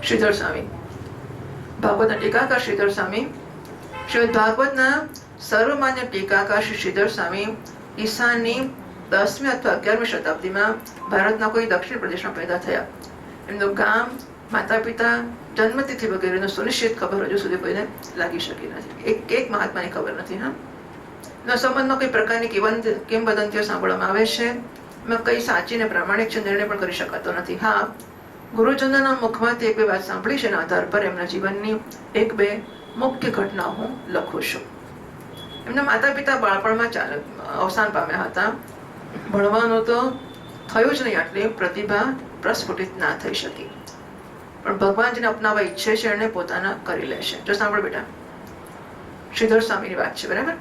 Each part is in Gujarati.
શ્રીધર સ્વામી, ભાગવતના ટીકાકાર શ્રીધર સ્વામી, શ્રીમદ ભાગવતના સર્વમાન્ય ટીકાકાર શ્રી શ્રીધર સ્વામી ઈસાની 10મી અથવા 11મી શતાબ્દીમાં ભારતના કોઈ દક્ષિણ પ્રદેશમાં પેદા થયા. એમનું ગામ, માતા પિતા, જન્મતિથિ વગેરેનો સુનિશ્ચિત ખબર હજુ સુધી કોઈને લાગી શકી નથી. એક મહાત્માની ખબર નથી. એમના સંબંધમાં કોઈ પ્રકારની કિંવદંતીઓ સાંભળવામાં આવે છે. એમાં કઈ સાચી ને પ્રામાણિક છે નિર્ણય પણ કરી શકાતો નથી. હા, ગુરુજનોના મુખમાંથી એક બે વાત સાંભળી છે. એના આધાર પર એમના જીવનની એક બે મુખ્ય ઘટનાઓ હું લખું છું. એમના માતા પિતા બાળપણમાં અવસાન પામ્યા હતા. ભણવાનું તો થયું જ નહીં, આટલી પ્રતિભા પ્રસ્ફુટિત ના થઈ શકી. પણ ભગવાન જેને અપનાવવા ઈચ્છે છે એને પોતાના કરી લેશે. જો સાંભળ બેટા, શ્રીધર સ્વામીની વાત છે, બરાબર?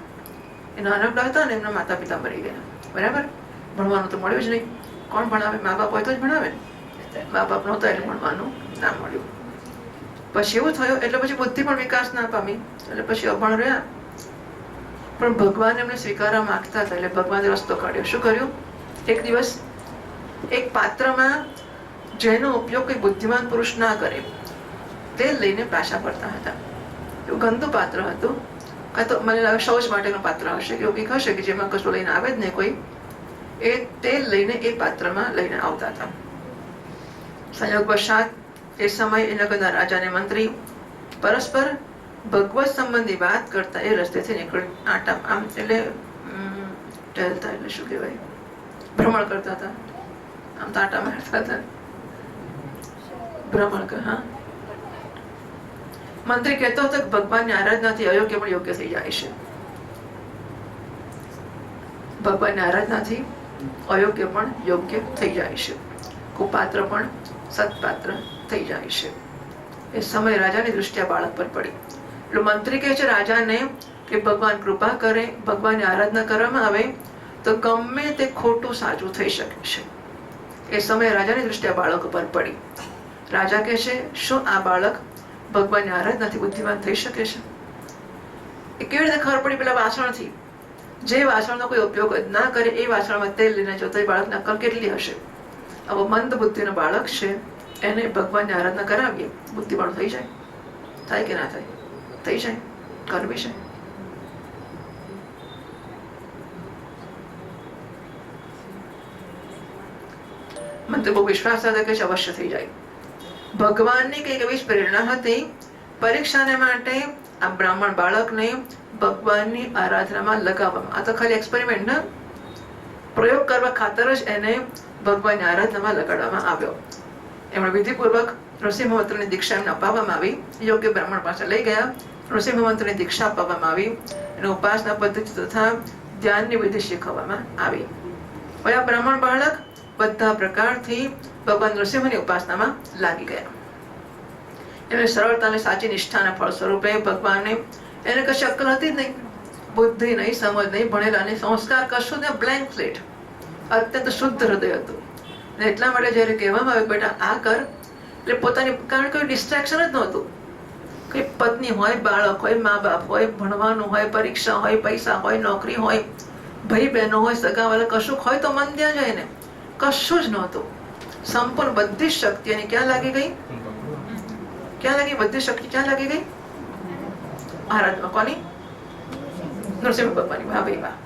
એ નાનકડા હતા ને એમના માતા પિતા મરી ગયા, બરાબર? ભણવાનું તો મળ્યું જ નહીં. કોણ ભણાવે? મા બાપ હોય તો જ ભણાવે. મા બાપ નહોતા એટલે ભણવાનું ના મળ્યું. પછી એવું થયું એટલે પછી બુદ્ધિ પણ વિકાસ ના પામી, એટલે પછી અભણ રહ્યા. પણ ભગવાન એમને સ્વીકારવા માંગતા હતા એટલે ભગવાને રસ્તો કાઢ્યો. શું કર્યું? એક દિવસ એક પાત્રમાં જેનો ઉપયોગ કોઈ બુદ્ધિમાન પુરુષ ના કરે તેલ લઈને પાછા ફરતા હતા. એવું ગંદુ પાત્ર હતું, કાં તો મને લાગે શૌચ માટેનું પાત્ર હશે કે એવું કંઈક હશે કે જેમાં કશું લઈને આવે જ નહીં કોઈ. એ તેલ લઈને એ પાત્રમાં લઈને આવતા હતા. સંયોગવશાત એ સમય એ નગરના રાજા અને મંત્રી પરસ્પર ભગવત સંબંધી વાત કરતા એ રસ્તેથી નીકળી આટા આમ એટલે ટહેલતા, એટલે શું કહેવાય, ભ્રમણ કરતા હતા. આમ તો આટા મારતા હતા, ભ્રમણ. હા, મંત્રી કહેતો હતો કે ભગવાનની આરાધનાથી અયોગ્ય પણ યોગ્ય થઈ જાય છે. ભગવાનની આરાધનાથી અયોગ્ય પણ યોગ્ય થઈ જાય છે. કુપાત્ર પણ સત્પાત્ર થઈ જાય છે. એ સમય રાજાની દૃષ્ટિ આ બાળક પર પડી. એટલે મંત્રી કહે છે રાજાને કે ભગવાન કૃપા કરે, ભગવાનની આરાધના કરવામાં આવે તો ગમે તે ખોટું સાચું થઈ શકે છે. એ સમયે રાજાની દૃષ્ટિ આ બાળક પર પડી. રાજા કહે છે, શું આ બાળક ભગવાનની આરાધનાથી બુદ્ધિમાન થઈ શકે છે? એ કેવી રીતે ખબર પડી? પેલા વાસણથી. જે વાસણનો કોઈ ઉપયોગ જ ના કરે એ વાસણમાં તેલ લઈને જો તો એ બાળકની અક્કલ કેટલી હશે? આવો મંદ બુદ્ધિનો બાળક છે, એને ભગવાનની આરાધના કરાવીએ, બુદ્ધિમાન થઈ જાય. થાય કે ના થાય? થઈ જાય. કરવી છે. મંત્રી બહુ વિશ્વાસ સાથે કે અવશ્ય થઈ જાય. ભગવાનની કઈક એવી પ્રેરણા હતી. પરીક્ષાને માટે આ બ્રાહ્મણ બાળકને ભગવાનની આરાધનામાં લગાવવામાં, આ તો ખાલી એક્સપેરિમેન્ટ ને પ્રયોગ કરવા ખાતર જ એને ભગવાનની આરાધનામાં લગાડવામાં આવ્યો. એમણે વિધિપૂર્વક નૃસિંહ મંત્રની દીક્ષા એમને અપાવવામાં આવી. યોગ્ય બ્રાહ્મણ પાસે લઈ ગયા. નૃસિંહ મંત્રની દીક્ષા અપાવવામાં આવી. એને ઉપાસના પદ્ધતિ તથા ધ્યાનની વિધિ શીખવવામાં આવી. હવે આ બ્રાહ્મણ બાળક બધા પ્રકારથી ભગવાન નૃસિંહની ઉપાસનામાં લાગી ગયા. એમને સરળતા અને સાચી નિષ્ઠાના ફળ સ્વરૂપે ભગવાનને એને કશી અક્કલ હતી જ નહીં, બુદ્ધિ નહીં, સમજ નહીં, ભણેલા નહીં, સંસ્કાર કશું ને, બ્લેન્ક સ્લેટ, અત્યંત શુદ્ધ હૃદય હતું. એટલા માટે જયારે કહેવામાં આવે બેટા આ કર, એટલે પોતાની, કારણ કોઈ ડિસ્ટ્રેક્શન જ નહોતું. કઈ પત્ની હોય, બાળક હોય, મા બાપ હોય, ભણવાનું હોય, પરીક્ષા હોય, પૈસા હોય, નોકરી હોય, ભાઈ બહેનો હોય, સગાવાલા કશું હોય તો મન ત્યાં જાય ને, કશું જ નહોતું. સંપૂર્ણ બધી શક્તિ એની ક્યાં લાગી ગઈ? ક્યાં લાગી? બધી શક્તિ ક્યાં લાગી ગઈ? આરાધના. કોની? નરસિંહ ભગવાનની. વાહ ભાઈ વાહ.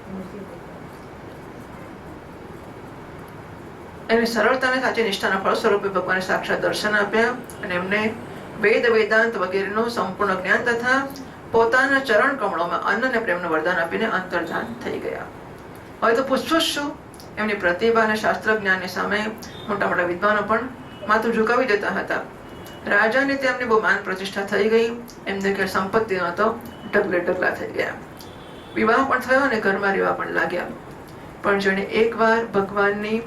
એની સરળતા અને સાચી નિષ્ઠાના ફળ સ્વરૂપે ભગવાને સાક્ષાત દર્શન આપ્યા અને એમને વેદ વેદાંત વગેરેનું સંપૂર્ણ જ્ઞાન તથા પોતાના ચરણ કમળોમાં અન્ન અને પ્રેમનું વરદાન આપીને અંતર્ધાન થઈ ગયા. હવે તો પૂછશો શું? એમની પ્રતિભા અને શાસ્ત્ર જ્ઞાનની સામે મોટા મોટા વિદ્વાનો પણ માથું ઝુકાવી દેતા હતા. રાજાને તેમની બહુ માન પ્રતિષ્ઠા થઈ ગઈ. એમને કે સંપત્તિનો તો ઢગલે ઢગલા થઈ ગયા. વિવાહ પણ થયો અને ઘરમાં રહેવા પણ લાગ્યા. પણ જેણે એકવાર ભગવાનની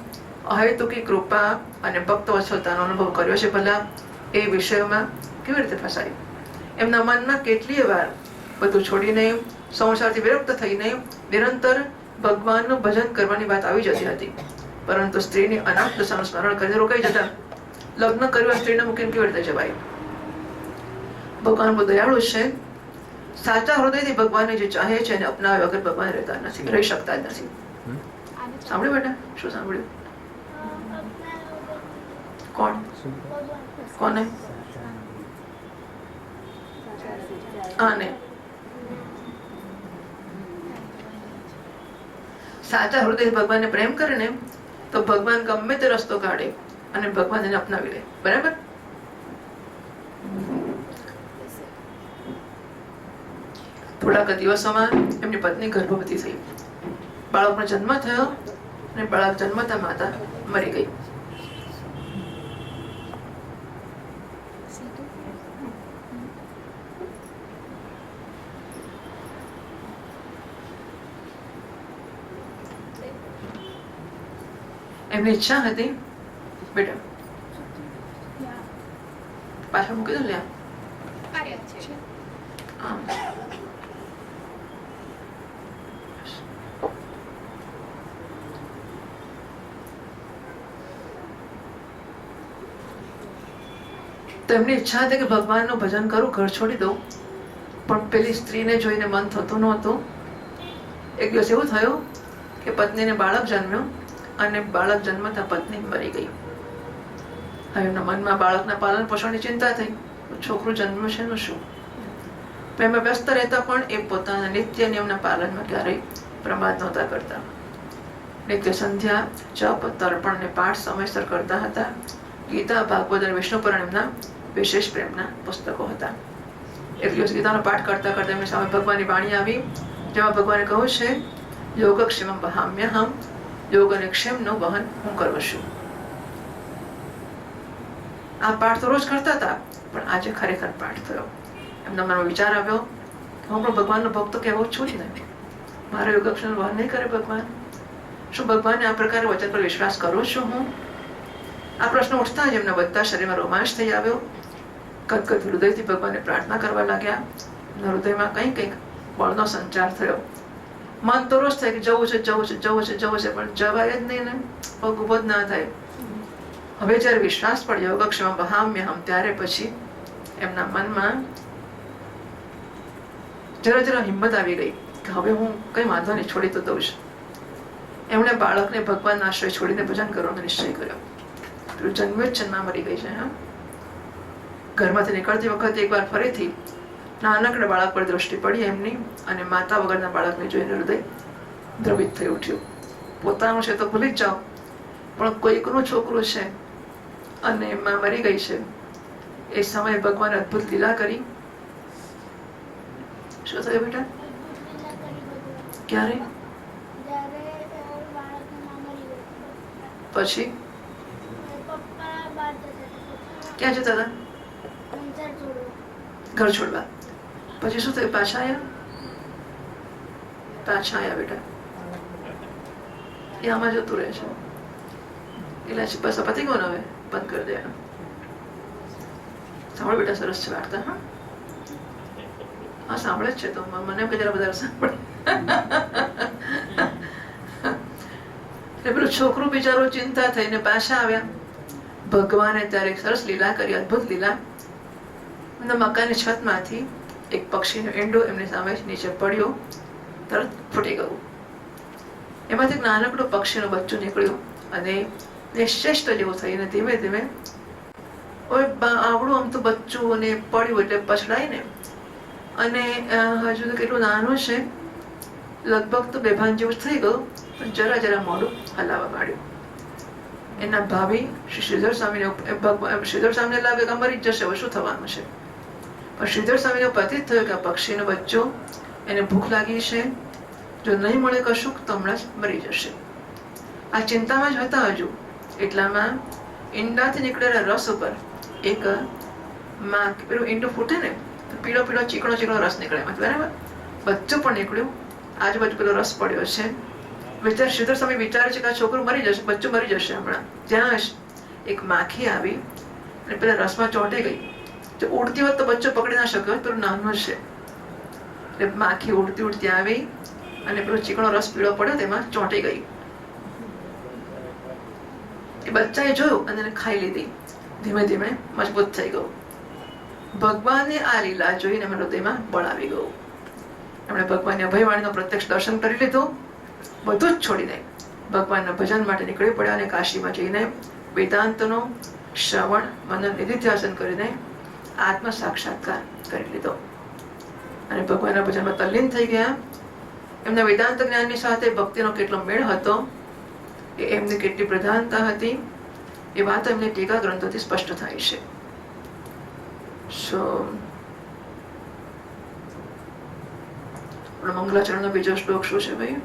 અહેતુકી કૃપા અને ભક્ત વત્સલતાનો અનુભવ કર્યો છે, ભલા એ વિષયોમાં કેવી રીતે ફસાય? એમના મનમાં કેટલીય વાર બધું છોડીને, સંસારથી વિરક્ત થઈને નિરંતર ભગવાનનું ભજન કરવાની વાત આવી જતી હતી. પરંતુ સ્ત્રીની અનાથ દશાનું સ્મરણ કરીને રોકાઈ જતા. લગ્ન કર્યું સ્ત્રીને મૂકીને કેવી રીતે જવાય? ભગવાન બહુ દયાળુ છે. સાચા હૃદયથી ભગવાનને જે ચાહે છે એને અપનાવ્યા વગર ભગવાન રહેતા નથી, રહી શકતા જ નથી. સાંભળ્યું બેટા? શું સાંભળ્યું? કોણ? કોને? આને સાચા હૃદય ભગવાનને પ્રેમ કરે ને તો ભગવાન ગમે તે રસ્તો કાઢે અને ભગવાન એને અપનાવી લે. બરાબર? થોડાક દિવસોમાં એમની પત્ની ગર્ભવતી થઈ. બાળકનો જન્મ થયો અને બાળક જન્મતા માતા મરી ગઈ. એમની ઈચ્છા હતી બેટા પાછળ મૂકી દો લ્યા. તો એમની ઈચ્છા હતી કે ભગવાનનું ભજન કરું, ઘર છોડી દઉં, પણ પેલી સ્ત્રીને જોઈને મન થતું નહોતું. એક દિવસ એવું થયું કે પત્નીને બાળક જન્મ્યો અને બાળક જન્મતા પત્ની મરી ગઈ. હવે એમના મનમાં બાળકના પાલન પોષણની ચિંતા થઈ, છોકરું જન્મ્યું છે એનું શું. એમાં વ્યસ્ત રહેતા પણ એ પોતાના નિત્ય નિયમના પાલનમાં ક્યારેય પ્રમાદ નહોતા કરતા. નિત્ય સંધ્યા, જપ, તર્પણ અને પાઠ સમયસર કરતા હતા. ગીતા, ભાગવત અને વિષ્ણુ પુરાણ એમના વિશેષ પ્રેમના પુસ્તકો હતા. એક દિવસ ગીતાનો પાઠ કરતા કરતા એમની સામે ભગવાનની વાણી આવી, જેમાં ભગવાને કહ્યું છે, યોગક્ષેમં વહામ્યહમ, યોગ અને ક્ષેમનું વહન હું કરું છું. આ પાઠ તો રોજ કરતા હતા, પણ આજે ખરેખર પાઠ થયો. એમના મનમાં વિચાર આવ્યો કે હું પણ ભગવાનનો ભક્ત કહેવો છું જ ને, મારો યોગક્ષેમ વહન નહીં કરે ભગવાન? શું ભગવાનને આ પ્રકારે વચન પર વિશ્વાસ કરું છું હું? આ પ્રશ્ન ઉઠતા જ એમના બધા શરીરમાં રોમાંચ થઈ આવ્યો. ગદગદ હૃદયથી ભગવાનને પ્રાર્થના કરવા લાગ્યા. એમના હૃદયમાં કંઈક બળનો સંચાર થયો. મન તો રોજ થાય કે જવું છે જવું છે જવું છે જવું છે, પણ જવાય જ નહીં ને, પગ ઉભો જ ના થાય. હવે જયારે વિશ્વાસ પડ્યો યોગક્ષેમં વહામ્યહમ, ત્યારે પછી એમના મનમાં જરા જરા હિંમત આવી ગઈ કે હવે હું કઈ વાંધો નહીં, છોડી તો દઉં છું. એમણે બાળકને ભગવાનના આશ્રય છોડીને ભજન કરવાનો નિશ્ચય કર્યો. જન્મ્યો જ જન્મા મરી ગઈ છે. હા, ઘરમાંથી નીકળતી વખતે એકવાર ફરીથી નાનકડા બાળક પર દ્રષ્ટિ પડી એમની, અને માતા વગરના બાળકને જોઈને હૃદય દ્રવિત થઈ ઉઠ્યું. પોતાનું છે તો ભૂલી જ જાઓ, પણ કોઈકનું છોકરું છે અને એમાં મરી ગઈ છે. એ સમયે ભગવાને અદ્ભુત લીલા કરી. શું થયું બેટા? ક્યારે? પછી ક્યાં જતા હતા? ઘર છોડવા. પછી શું થયું? પાછા આવ્યા? પાછા આવ્યા બેટા. એ આમાં જતું રહે છે. એટલે બસ પતી ગયો ને, હવે બંધ કરી દેવાનું. સાંભળો બેટા, સરસ છે વાર્તા. હા હા, સાંભળે જ છે તો મને એમ કે જરા વધારે સાંભળે. એટલે પેલું છોકરું બિચારું ચિંતા થઈને પાછા આવ્યા. ભગવાને ત્યારે એક સરસ લીલા કરી, અદ્ભુત લીલા. મકાનની છતમાંથી એક પક્ષીનું ઈંડું એમની સામે નીચે પડ્યું, તરત ફૂટી ગયું. એમાંથી એક નાનકડું પક્ષીનું બચ્ચું નીકળ્યું અને નિશ્ચેષ્ટ જેવું થઈને ધીમે ધીમે આવડું આમ તો બચ્ચું અને પડ્યું એટલે પછડાય ને, અને હજુ તો કેટલું નાનું છે, લગભગ તો બેભાન જેવું થઈ ગયું, પણ જરા જરા મોઢું હલાવવા માંડ્યું. એના ભાભી શ્રીધર સ્વામીને શ્રીધર સ્વામીને લાગે કે મરી જ જશે, હવે શું થવાનું છે. પણ શ્રીધર સ્વામીને પતિત થયું કે આ પક્ષીનો બચ્ચો, એને ભૂખ લાગી છે, જો નહીં મળે કશું તો હમણાં જ મરી જશે. આ ચિંતામાં જ હતા હજુ. એટલામાં ઈંડાથી નીકળેલા રસ ઉપર એક પેલું ઈંડું ફૂટે ને તો પીળો પીળો ચીકણો ચીકણો રસ નીકળે એમાં, બરાબર? બચ્ચું પણ નીકળ્યું, આજુબાજુ પેલો રસ પડ્યો છે. વિચાર શ્રીધર સ્વામી વિચારે છે કે આ છોકરું મરી જશે, બચ્ચું મરી જશે હમણાં. ત્યાં જ એક માખી આવી અને પેલા રસમાં ચોંટી ગઈ. જો ઉડતી હોત તો બચ્ચો પકડી ના શક્યો, પેલું નાનું છે. એટલે માખી ઉડતી ઉડતી આવી અને પેલો ચીકણો રસ પીળો પડ્યો તેમાં ચોંટી ગઈ. એ બચ્ચાએ જોયું અને એને ખાઈ લીધી. ધીમે ધીમે મજબૂત થઈ ગયું. ભગવાને આ લીલા જોઈને એમના હૃદયમાં બળ આવી ગયું. એમણે ભગવાનની અભયવાણીનો પ્રત્યક્ષ દર્શન કરી લીધું. બધું જ છોડીને ભગવાનના ભજન માટે નીકળી પડ્યા અને કાશીમાં જઈને વેદાંતનો શ્રવણ મનન નિધિધ્યાસન કરીને આત્મ સાક્ષાત્કાર કરી લીધો અને ભગવાનના ભજનમાં તલ્લીન થઈ ગયા. એમના વેદાંત જ્ઞાનની સાથે ભક્તિનો કેટલો મેળ હતો, એ એમની કેટલી પ્રધાનતા હતી, એ વાત એમની ટીકા ગ્રંથોથી સ્પષ્ટ થાય છે. મંગલાચરણનો બીજો શ્લોક શું છે ભાઈ?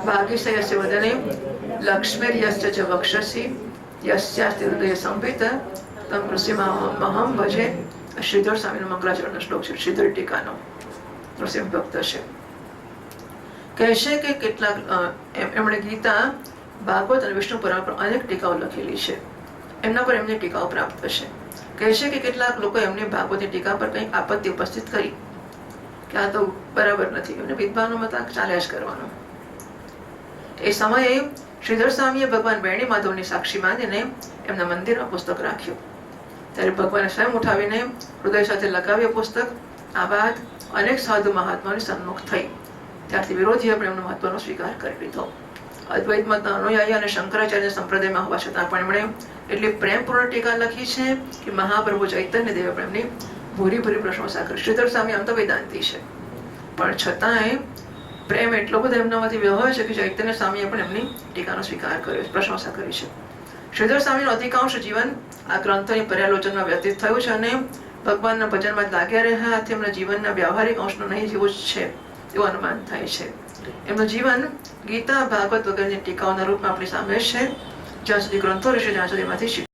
ભાગીસયસ્ય વદને લક્ષ્મીર્યસ્ય ચ વક્ષસી યસ્યાસ્તિ હૃદય સંપિત તમ નૃસિંહમહં ભજે. શ્રીધર સ્વામીનો મંગલાચરણનો શ્લોક છે, શ્રીધર ટીકાનો. નૃસિંહ ભક્ત છે. કહે છે કે કેટલાક એમણે ગીતા, ભાગવત અને વિષ્ણુ પુરાણ પર અનેક ટીકાઓ લખેલી છે. એમના પર એમની ટીકાઓ પ્રાપ્ત છે. કહે છે કે કેટલાક લોકો એમની ભાગવતની ટીકા પર કંઈક આપત્તિ ઉપસ્થિત કરી કે આ તો બરાબર નથી, એમને વિદ્વાનો મત ચાલ્યા જ કરવાનો. એ સમયે શ્રીધર સ્વામીએ ભગવાન વેણી માધવની સાક્ષી માનીને એમના મંદિરમાં પુસ્તક રાખ્યું. ત્યારે ભગવાને સ્વયં ઉઠાવીને હૃદય સાથે લગાવ્યો પુસ્તક. આ વાત અનેક સાધુ મહાત્માઓની સન્મુખ થઈ. ત્યારથી વિરોધીએ પણ એમનો મહત્વનો સ્વીકાર કરી લીધો. અદ્વૈત મતના અનુયાયી અને શંકરાચાર્ય સંપ્રદાયમાં હોવા છતાં પણ એમણે એટલી પ્રેમપૂર્ણ ટીકા લખી છે કે મહાપ્રભુ ચૈતન્ય દેવે પણ એમની ભૂરી ભૂરી પ્રશંસા કરી. શ્રીધર સ્વામી આમ તો વેદાંતી છે, પણ છતાંય પ્રેમ એટલો બધો એમનામાંથી વ્યવહાર છે કે ચૈતન્ય સ્વામીએ પણ એમની ટીકાનો સ્વીકાર કર્યો, પ્રશંસા કરી છે. શ્રીધર સ્વામીનું અધિકાંશ જીવન આ ગ્રંથોની પર્યાલોચનમાં વ્યતીત થયું છે અને ભગવાનના ભજનમાં લાગ્યા રહ્યા આથી એમના જીવનના વ્યવહારિક અંશનો નહીં જેવું જ છે એવું અનુમાન થાય છે. એમનું જીવન ગીતા, ભાગવત વગેરેની ટીકાઓના રૂપમાં આપણી સામે છે. જ્યાં સુધી ગ્રંથો રહેશે ત્યાં સુધી એમાંથી